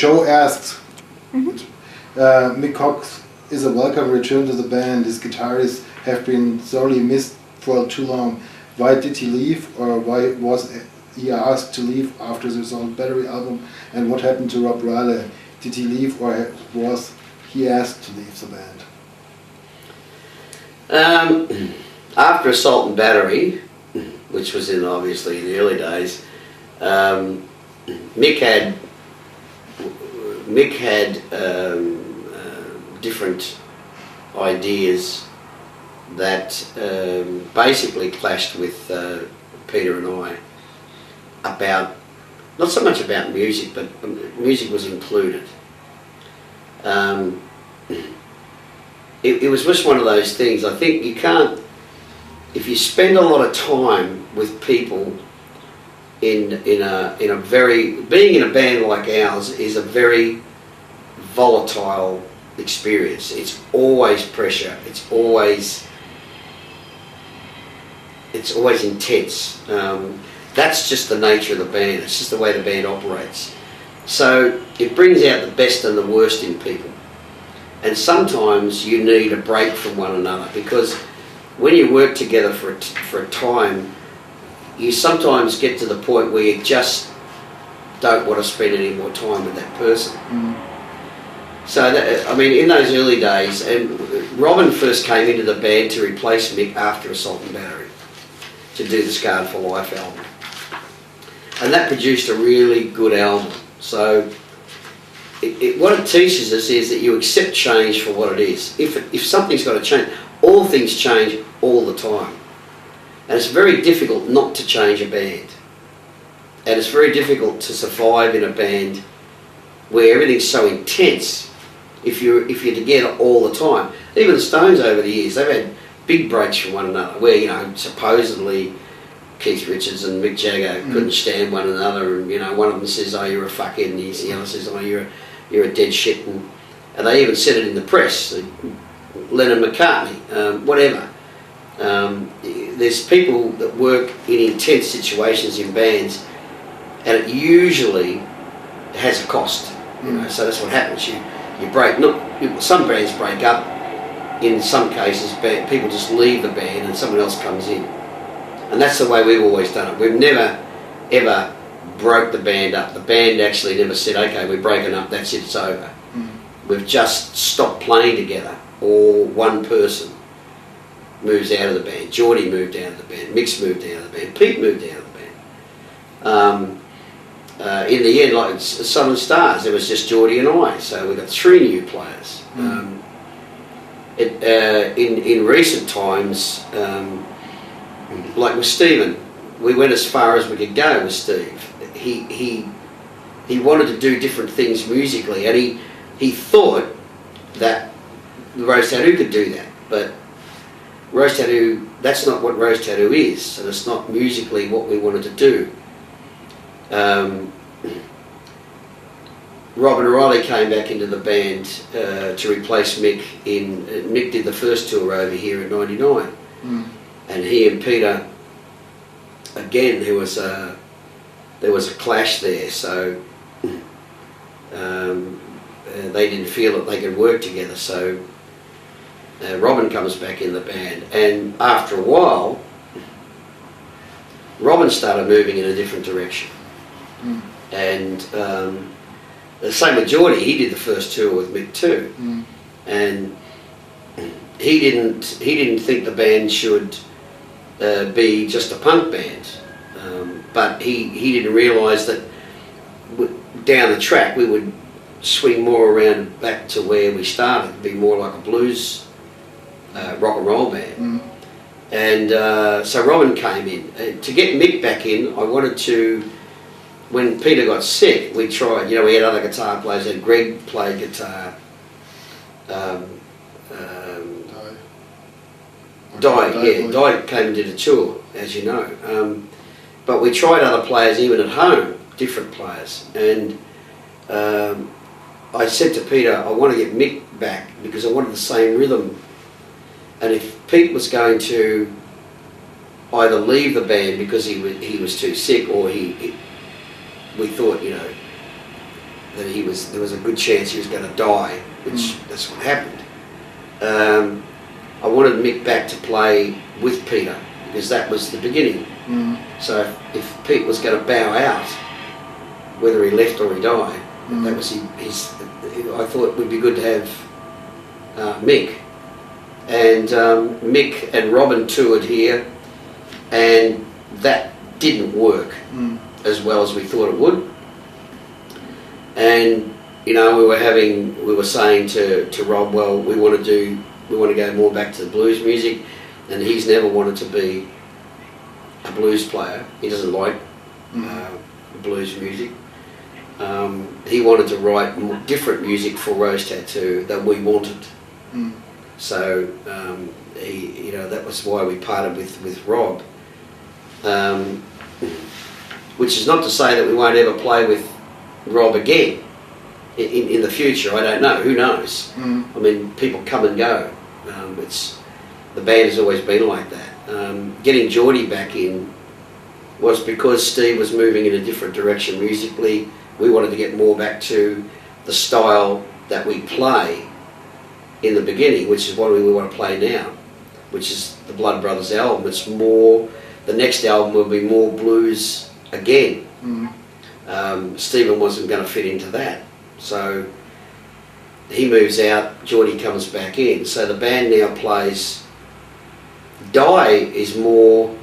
Joe asks, Mick Cox is a welcome return to the band. His guitarists have been sorely missed for too long. Why did he leave, or why was he asked to leave after the Salt Battery album? And what happened to Rob Riley? Did he leave, or was he asked to leave the band? After Assault and Battery, which was obviously in the early days, Mick had different ideas that basically clashed with Peter and I about, not so much about music, but music was included. It was just one of those things. I think you can't, if you spend a lot of time with people in a very, being in a band like ours is a very volatile experience. It's always pressure. It's always intense. That's just the nature of the band. It's just the way the band operates. So it brings out the best and the worst in people. And sometimes you need a break from one another, because when you work together for a time, you sometimes get to the point where you just don't want to spend any more time with that person. So that, I mean, in those early days, and Robin first came into the band to replace Mick after Assault and Battery, to do the Scarred for Life album. And that produced a really good album. So what it teaches us is that you accept change for what it is. If something's got to change, all things change all the time. And it's very difficult not to change a band. And it's very difficult to survive in a band where everything's so intense if you're together all the time. Even the Stones over the years, they've had big breaks from one another where, you know, supposedly Keith Richards and Mick Jagger couldn't stand one another, and, you know, one of them says, "Oh, you're a fuckhead," and the other says, "Oh, you're a dead shit," and they even said it in the press. Lennon McCartney, whatever. There's people that work in intense situations in bands, and it usually has a cost. You know, so that's what happens. You break. Some bands break up. In some cases, people just leave the band and someone else comes in. And that's the way we've always done it. We've never, ever broke the band up. The band actually never said, "Okay, we're breaking up, that's it, it's over." We've just stopped playing together, or one person moves out of the band. Geordie moved out of the band, Mick's moved out of the band, Pete moved out of the band. In the end, like Southern Stars, there was just Geordie and I, so we got 3 new players. In recent times, like with Stephen, we went as far as we could go with Steve. He wanted to do different things musically, and he thought that the Rose Tattoo could do that, but Rose Tattoo, that's not what Rose Tattoo is, and it's not musically what we wanted to do. Robin O'Reilly came back into the band to replace Mick. Mick did the first tour over here in '99, and he and Peter, again, there was a clash there. So they didn't feel that they could work together. So Robin comes back in the band, and after a while, Robin started moving in a different direction, and the same with Geordie. He did the first tour with Mick too, and he didn't think the band should be just a punk band, but he didn't realise that down the track we would swing more around back to where we started, be more like a blues rock and roll band. And so Robin came in. To get Mick back in, I wanted to, when Peter got sick, we tried, you know, we had other guitar players, and Greg played guitar. Di came and did a tour, as you know. But we tried other players even at home, different players. And I said to Peter, I want to get Mick back because I wanted the same rhythm. And if Pete was going to either leave the band because he was too sick, or we thought, you know, that there was a good chance he was going to die, which that's what happened. I wanted Mick back to play with Peter because that was the beginning. So if Pete was going to bow out, whether he left or he died, that was his. I thought it would be good to have Mick, and Mick and Robin toured here, and that didn't work as well as we thought it would. And you know, we were saying to Rob, well, we want to go more back to the blues music, and he's never wanted to be a blues player. He doesn't like blues music. He wanted to write different music for Rose Tattoo than we wanted. So that was why we parted with Rob. Which is not to say that we won't ever play with Rob again in the future. I don't know. Who knows? I mean, people come and go. The band has always been like that. Getting Geordie back in was because Steve was moving in a different direction musically. We wanted to get more back to the style that we play in the beginning, which is what we want to play now, which is the Blood Brothers album. It's more, the next album will be more blues again. Stephen wasn't going to fit into that, so he moves out, Geordie comes back in. So the band now plays, Di is more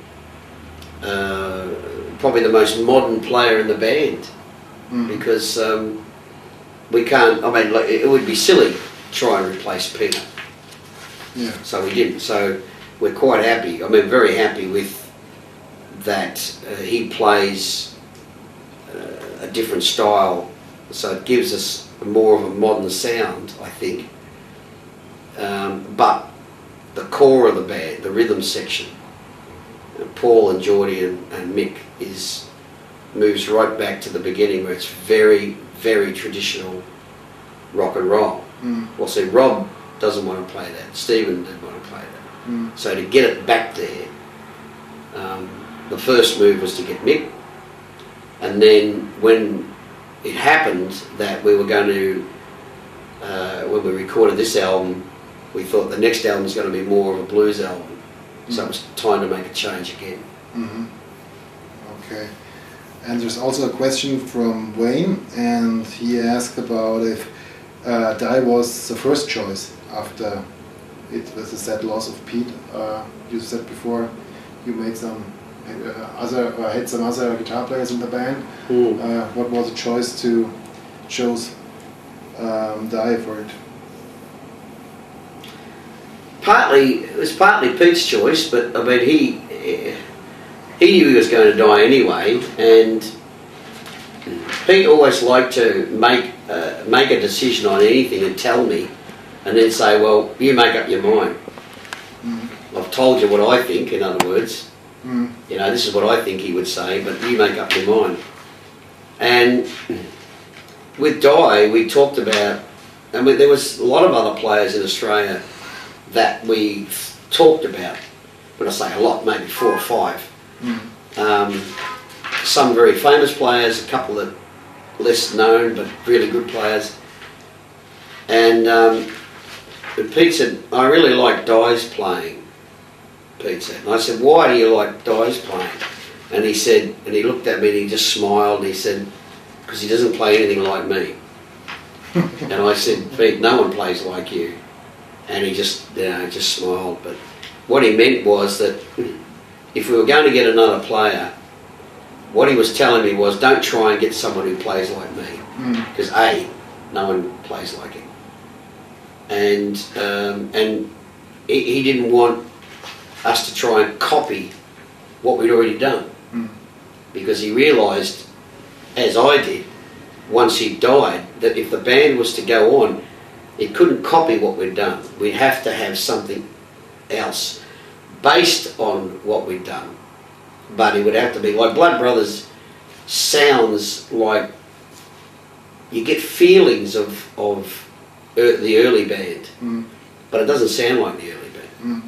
probably the most modern player in the band, because we can't, I mean, like, it would be silly to try and replace Peter. So we didn't. So we're quite happy, I mean, very happy with that. He plays a different style, so it gives us more of a modern sound, I think. But the core of the band, the rhythm section, Paul and Geordie and Mick, moves right back to the beginning, where it's very, very traditional rock and roll. Well, see, Rob doesn't want to play that. Stephen didn't want to play that. So to get it back there, the first move was to get Mick, and then when it happened that we were going to, when we recorded this album, we thought the next album was going to be more of a blues album. So it was time to make a change again. Okay. And there's also a question from Wayne, and he asked about if Di was the first choice after it was a sad loss of Pete. You said before you made some had some other guitar players in the band. What was the choice to choose Di for it? It was partly Pete's choice, but I mean he knew he was going to die anyway, and Pete always liked to make a decision on anything and tell me, and then say, well, you make up your mind. I've told you what I think, in other words. You know, this is what I think he would say, but you make up your mind. And with Di, we talked about, I mean, there was a lot of other players in Australia that we talked about. When I say a lot, maybe 4 or 5. Some very famous players, a couple that less known but really good players. And Pete said, I really like Di's playing, Pete said. And I said, why do you like Di's playing? And he said, and he looked at me and he just smiled and he said, because he doesn't play anything like me. And I said, Pete, no one plays like you. And he just smiled. But what he meant was that if we were going to get another player, what he was telling me was, don't try and get someone who plays like me, because A, no one plays like him, and he didn't want us to try and copy what we'd already done, because he realised, as I did, once he died, that if the band was to go on, it couldn't copy what we'd done. We'd have to have something else based on what we'd done. But it would have to be, like Blood Brothers sounds like, you get feelings of the early band, but it doesn't sound like the early band.